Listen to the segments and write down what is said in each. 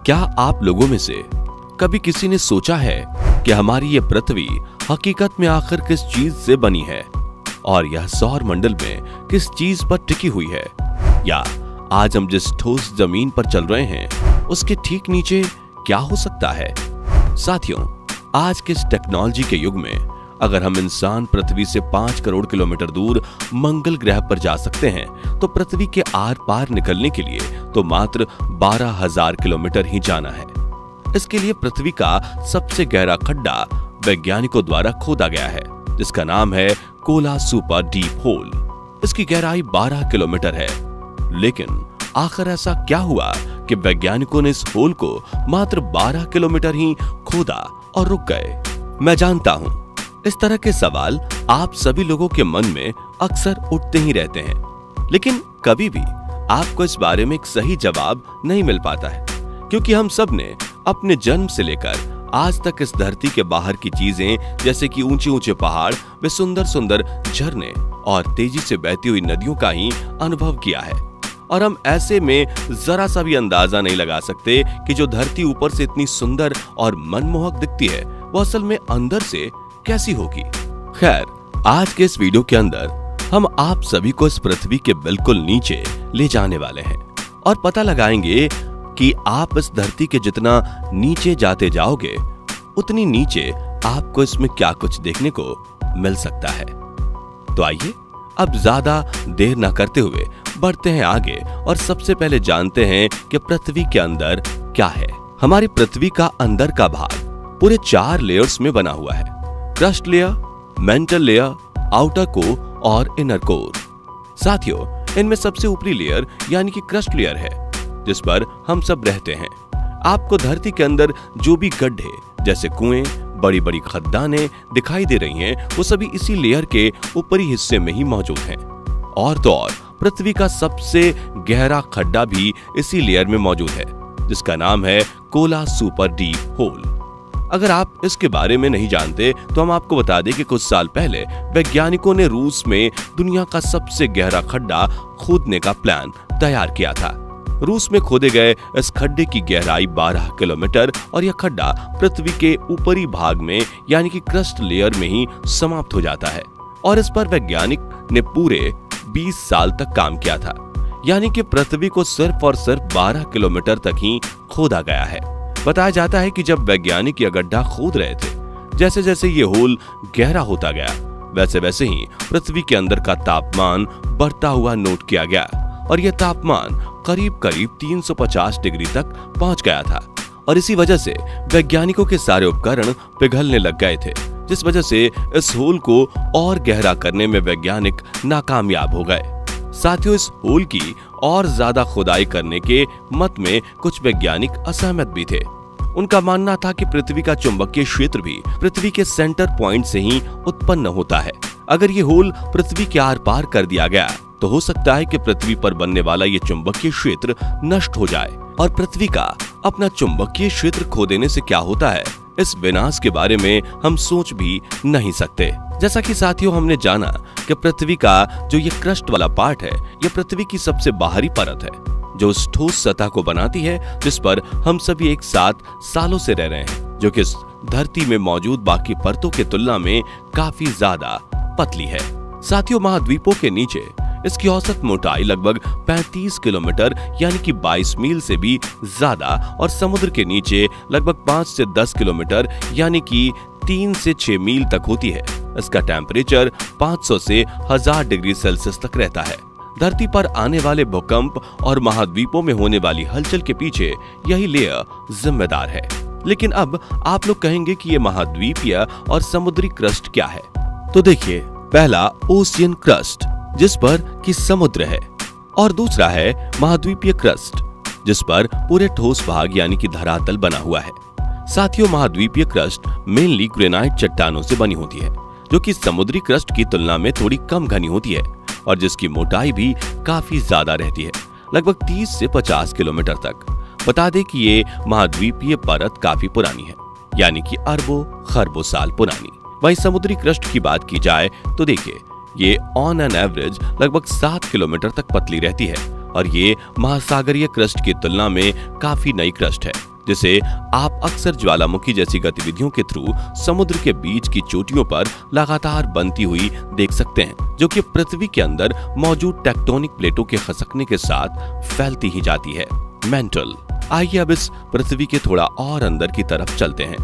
क्या आप लोगों में से कभी किसी ने सोचा है कि हमारी ये पृथ्वी हकीकत में आखिर किस चीज से बनी है और यह सौर मंडल में किस चीज पर टिकी हुई है, या आज हम जिस ठोस जमीन पर चल रहे हैं उसके ठीक नीचे क्या हो सकता है। साथियों, आज के इस टेक्नोलॉजी के युग में अगर हम इंसान पृथ्वी से 5 करोड़ किलोमीटर दूर मंगल ग्रह पर जा सकते हैं तो पृथ्वी के आर पार निकलने के लिए तो मात्र 12,000 किलोमीटर ही जाना है। इसके लिए पृथ्वी का सबसे गहरा खड्डा वैज्ञानिकों द्वारा खोदा गया है, जिसका नाम है कोला सुपर डीप होल। इसकी गहराई 12 किलोमीटर है। लेकिन आखिर ऐसा क्या हुआ कि वैज्ञानिकों ने इस होल को मात्र 12 किलोमीटर ही खोदा और रुक गए। मैं जानता हूं, इस तरह के सवाल आप सभी लोगों के मन में अक्सर उठते ही रहते हैं, लेकिन कभी भी आपको इस बारे में एक सही जवाब नहीं मिल पाता है, क्योंकि हम सब ने अपने जन्म से लेकर आज तक इस धरती के बाहर की चीजें जैसे कि ऊंचे ऊंचे पहाड़, वे सुंदर सुंदर झरने और तेजी से बहती हुई नदियों का ही अनुभव किया है। और हम ऐसे में जरा सा भी अंदाजा नहीं लगा सकते कि जो धरती ऊपर से इतनी सुंदर और मनमोहक दिखती है वो असल में अंदर से कैसी होगी। खैर, आज के इस वीडियो के अंदर हम आप सभी को इस पृथ्वी के बिल्कुल नीचे ले जाने वाले हैं और पता लगाएंगे कि आप इस धरती के जितना नीचे जाते जाओगे उतनी नीचे आपको इसमें क्या कुछ देखने को मिल सकता है। तो आइए अब ज्यादा देर न करते हुए बढ़ते हैं आगे और सबसे पहले जानते हैं कि पृथ्वी के अंदर क्या है। हमारी पृथ्वी का अंदर का भाग पूरे 4 लेयर्स में बना हुआ है: crust layer, mental layer, outer core और इनर कोर। साथियों, इनमें सबसे ऊपरी लेयर यानी कि क्रस्ट लेयर है, जिस पर हम सब रहते हैं। आपको धरती के अंदर जो भी गड्ढे जैसे कुएं, बड़ी बड़ी खदानें दिखाई दे रही हैं, वो सभी इसी लेयर के ऊपरी हिस्से में ही मौजूद हैं। और तो और पृथ्वी का सबसे गहरा खड्डा भी इसी लेयर में मौजूद है, जिसका नाम है कोला सुपर डीप होल। अगर आप इसके बारे में नहीं जानते तो हम आपको बता दें कि कुछ साल पहले वैज्ञानिकों ने रूस में दुनिया का सबसे गहरा खड्डा खोदने का प्लान तैयार किया था। रूस में खोदे गए इस खड्डे की गहराई 12 किलोमीटर और यह खड्डा पृथ्वी के ऊपरी भाग में यानी कि क्रस्ट लेयर में ही समाप्त हो जाता है और इस पर वैज्ञानिक ने पूरे 20 साल तक काम किया था। यानी कि पृथ्वी को सिर्फ और सिर्फ 12 किलोमीटर तक ही खोदा गया है। बताया जाता है कि जब वैज्ञानिक यह गड्ढा खोद रहे थे, जैसे जैसे ये होल गहरा होता गया वैसे वैसे ही पृथ्वी के अंदर का तापमान बढ़ता हुआ नोट किया गया और यह तापमान करीब करीब 350 डिग्री तक पहुंच गया था। और इसी वजह से वैज्ञानिकों के सारे उपकरण पिघलने लग गए थे, जिस वजह से इस होल को और गहरा करने में वैज्ञानिक नाकामयाब हो गए। साथियों, इस होल की और ज्यादा खुदाई करने के मत में कुछ वैज्ञानिक असहमत भी थे। उनका मानना था कि पृथ्वी का चुंबकीय क्षेत्र भी पृथ्वी के सेंटर पॉइंट से ही उत्पन्न होता है। अगर ये होल पृथ्वी के आर पार कर दिया गया तो हो सकता है कि पृथ्वी पर बनने वाला ये चुंबकीय क्षेत्र नष्ट हो जाए। और पृथ्वी का अपना चुंबकीय क्षेत्र खो देने से क्या होता है, इस विनाश के बारे में हम सोच भी नहीं सकते। जैसा कि साथियों हमने जाना कि पृथ्वी का जो ये क्रस्ट वाला पार्ट है, ये पृथ्वी की सबसे बाहरी परत है, जो उस ठोस सतह को बनाती है जिस पर हम सभी एक साथ सालों से रह रहे हैं, जो कि इस धरती में मौजूद बाकी परतों के तुलना में काफी ज्यादा पतली है। साथियों, महाद्वीपों के नीचे इसकी औसत मोटाई लगभग 35 किलोमीटर यानी कि 22 मील से भी ज्यादा और समुद्र के नीचे लगभग 5 से 10 किलोमीटर यानी कि 3 से 6 मील तक होती है। इसका टेम्परेचर 500 से 1000 डिग्री सेल्सियस तक रहता है। धरती पर आने वाले भूकंप और महाद्वीपों में होने वाली हलचल के पीछे यही लेयर जिम्मेदार है। लेकिन अब आप लोग कहेंगे कि ये महाद्वीपीय और समुद्री क्रस्ट क्या है। तो देखिए, पहला ओशियन क्रस्ट जिस पर कि समुद्र है, और दूसरा है महाद्वीपीय क्रस्ट जिस पर पूरे ठोस भाग यानी कि धरातल बना हुआ है। साथियों, महाद्वीपीय क्रस्ट मेनली ग्रेनाइट चट्टानों से बनी होती है, जो कि समुद्री क्रस्ट की तुलना में थोड़ी कम घनी होती है और जिसकी मोटाई भी काफी ज्यादा रहती है, लगभग 30 से 50 किलोमीटर तक। बता दें कि ये महाद्वीपीय परत काफी पुरानी है, यानी कि अरबों खरबों साल पुरानी। वहीं समुद्री क्रस्ट की बात की जाए तो देखिए, ये ऑन एन एवरेज लगभग 7 किलोमीटर तक पतली रहती है और ये महासागरीय क्रस्ट की तुलना में काफी नई क्रस्ट है, जिसे आप अक्सर ज्वालामुखी जैसी गतिविधियों के थ्रू समुद्र के बीच की चोटियों पर लगातार बनती हुई देख सकते हैं, जो कि पृथ्वी के अंदर मौजूद टेक्टोनिक प्लेटों के खसकने के साथ फैलती ही जाती है। मेंटल। आइए अब इस पृथ्वी के थोड़ा और अंदर की तरफ चलते हैं,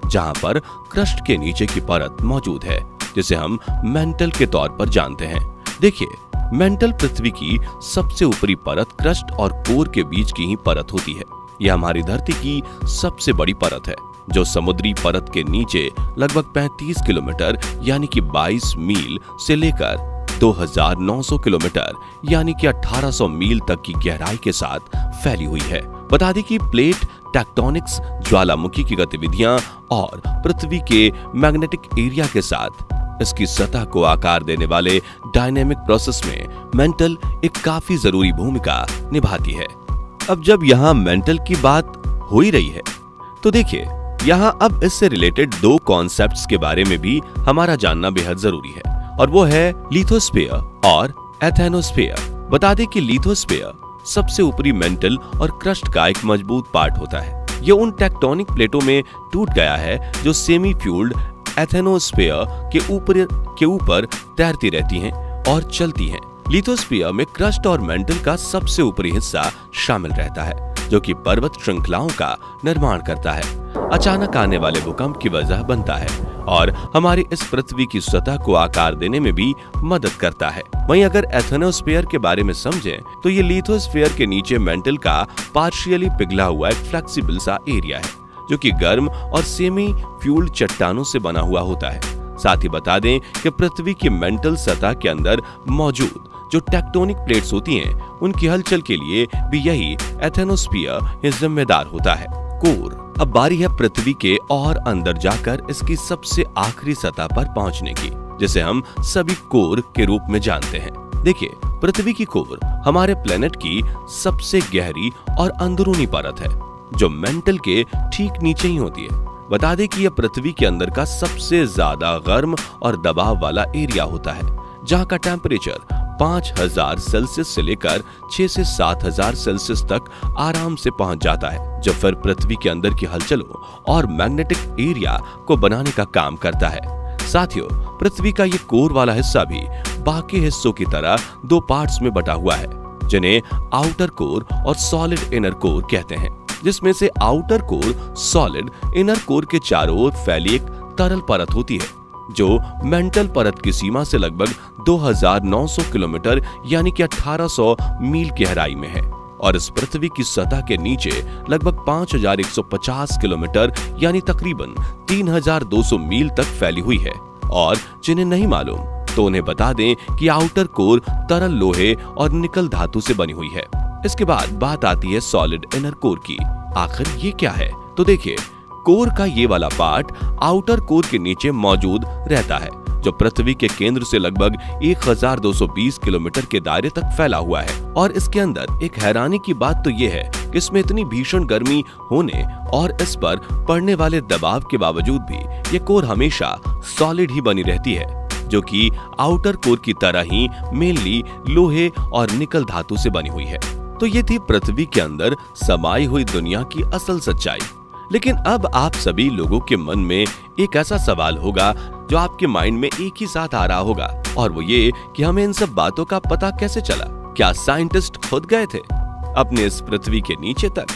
जहां पर क्रस्ट के नीचे की परत मौजूद है, जिसे हम मेंटल के तौर पर जानते हैं। देखिए, मेंटल पृथ्वी की सबसे ऊपरी परत क्रस्ट और कोर के बीच की ही परत होती है। यह हमारी धरती की सबसे बड़ी परत है, जो समुद्री परत के नीचे लगभग 35 किलोमीटर यानी कि 22 मील से लेकर 2900 किलोमीटर यानी कि 1800 मील तक की गहराई के साथ फैली हुई है। बता दें कि प्लेट टेक्टोनिक्स, ज्वालामुखी की गतिविधियां और पृथ्वी के मैग्नेटिक एरिया के साथ इसकी सतह को आकार देने वाले डायनेमिक प्रोसेस में मेंटल एक काफी जरूरी भूमिका निभाती है। अब जब यहाँ मेंटल की बात हो ही रही है, तो देखिए, यहाँ अब इससे रिलेटेड दो कॉन्सेप्ट्स के बारे में भी हमारा जानना बेहद जरूरी है, और वो है लिथोस्फीयर और एथेनोस्फीयर। बता दें कि लिथोस्फीयर सबसे ऊपरी मेंटल और क्रस्ट का एक मजबूत पार्ट होता है। ये उन टेक्टोनिक प्लेटों में टूट गया है जो सेमी फ्यूल्ड एथेनोस्फीयर के ऊपर तैरती रहती हैं और चलती हैं। लिथोस्फीयर में क्रस्ट और मेंटल का सबसे ऊपरी हिस्सा शामिल रहता है, जो कि पर्वत श्रृंखलाओं का निर्माण करता है, अचानक आने वाले भूकंप की वजह बनता है और हमारी इस पृथ्वी की सतह को आकार देने में भी मदद करता है। वहीं अगर एथेनोस्फीयर के बारे में समझें, तो ये लिथोस्फीयर के नीचे मेंटल का पार्शियली पिघला हुआ एक फ्लेक्सिबल सा एरिया है, जो कि गर्म और सेमी फ्यूल्ड चट्टानों से बना हुआ होता है। साथ ही बता दें कि पृथ्वी की मेंटल सतह के अंदर मौजूद जो टेक्टोनिक प्लेट्स होती हैं, उनकी हलचल के लिए भी यही एथेनोस्फीयर जिम्मेदार होता है। कोर। अब बारी है पृथ्वी के और अंदर जाकर इसकी सबसे आखिरी सतह पर पहुंचने की, जिसे हम सभी कोर के रूप में जानते हैं। देखिए, पृथ्वी की कोर हमारे प्लेनेट की सबसे गहरी और अंदरूनी परत है, जो मेंटल के ठीक नीचे ही होती है। बता दें कि यह पृथ्वी के अंदर का सबसे ज्यादा गर्म और दबाव वाला एरिया होता है, जहां का टेम्परेचर 5000 सेल्सियस से लेकर 6 से 7000 सेल्सियस तक आराम से पहुंच जाता है, जो फिर पृथ्वी के अंदर की हलचलों और मैग्नेटिक एरिया को बनाने का काम करता है। साथियों, पृथ्वी का ये कोर वाला हिस्सा भी बाकी हिस्सों की तरह दो पार्ट्स में बटा हुआ है, जिन्हें आउटर कोर और सॉलिड इनर कोर कहते हैं, जिसमें से outer core solid inner core के चारों ओर फैली एक तरल परत होती है, जो मेंटल परत की सीमा से लगभग 2900 किलोमीटर यानी कि 1800 मील गहराई में है, और इस पृथ्वी की सतह के नीचे लगभग 5150 किलोमीटर यानी तकरीबन 3200 मील तक फैली हुई है। और जिन्हें नहीं मालूम, तो उन्हें बता दें कि आउटर कोर तरल लोहे और निकल धातु से बनी हुई है। इसके बाद बात आती है सॉलिड इनर कोर की। आखिर ये क्या है? तो देखिए, कोर का ये वाला पार्ट आउटर कोर के नीचे मौजूद रहता है, जो पृथ्वी के केंद्र से लगभग 1220 किलोमीटर के दायरे तक फैला हुआ है। और इसके अंदर एक हैरानी की बात तो ये है कि इसमें इतनी भीषण गर्मी होने और इस पर पड़ने वाले दबाव के बावजूद भी ये कोर हमेशा सॉलिड ही बनी रहती है, जो कि आउटर कोर की तरह ही मेनली लोहे और निकल धातु से बनी हुई है। तो ये थी पृथ्वी के अंदर समाई हुई दुनिया की असल सच्चाई। लेकिन अब आप सभी लोगों के मन में एक ऐसा सवाल होगा जो आपके माइंड में एक ही साथ आ रहा होगा, और वो ये कि हमें इन सब बातों का पता कैसे चला? क्या साइंटिस्ट खुद गए थे अपने इस पृथ्वी के नीचे तक?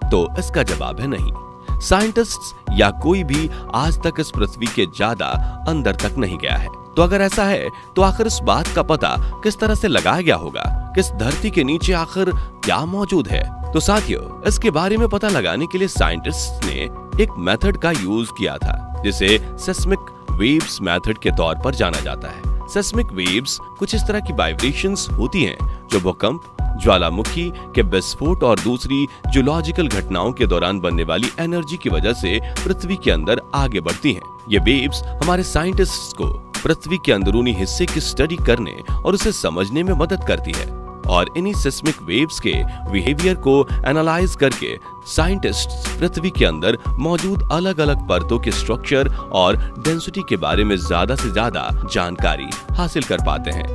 तो इसका जवाब है नहीं। साइंटिस्ट्स या कोई भी आज तक इस पृथ्वी के ज्यादा अंदर तक नहीं गया है। तो अगर ऐसा है, तो आखिर इस बात का पता किस तरह से लगाया गया होगा कि इस धरती के नीचे आखिर क्या मौजूद है? तो साथियों, इसके बारे में पता लगाने के लिए साइंटिस्ट्स ने एक मेथड का यूज किया था, जिसे सेस्मिक वेव्स मेथड के तौर पर जाना जाता है। सेस्मिक वेव्स कुछ इस तरह की वाइब्रेशंस होती हैं, जो भूकंप, ज्वालामुखी के विस्फोट और दूसरी जियोलॉजिकल घटनाओं के दौरान बनने वाली एनर्जी की वजह से पृथ्वी के अंदर आगे बढ़ती हैं। ये वेव्स हमारे साइंटिस्ट्स को पृथ्वी के अंदरूनी हिस्से की स्टडी करने और उसे समझने में मदद करती है। और इन्हीं सेस्मिक वेव्स के बिहेवियर को एनालाइज करके साइंटिस्ट्स पृथ्वी के अंदर मौजूद अलग अलग परतों के स्ट्रक्चर और डेंसिटी के बारे में ज्यादा से ज्यादा जानकारी हासिल कर पाते हैं।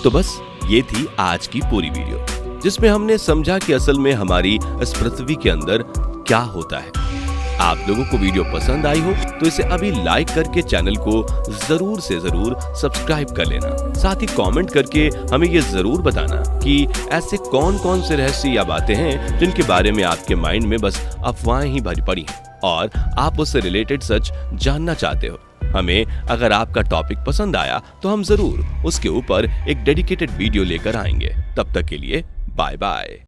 तो बस ये थी आज की पूरी वीडियो, जिसमें हमने समझा कि असल में हमारी इस पृथ्वी के अंदर क्या होता है। आप लोगों को वीडियो पसंद आई हो तो इसे अभी लाइक करके चैनल को जरूर से जरूर सब्सक्राइब कर लेना। साथ ही कमेंट करके हमें ये जरूर बताना कि ऐसे कौन कौन से रहस्य या बातें हैं जिनके बारे में आपके माइंड में बस अफवाहें ही भरी पड़ी हैं और आप उससे रिलेटेड सच जानना चाहते हो। हमें अगर आपका टॉपिक पसंद आया तो हम जरूर उसके ऊपर एक डेडिकेटेड वीडियो लेकर आएंगे। तब तक के लिए बाय बाय।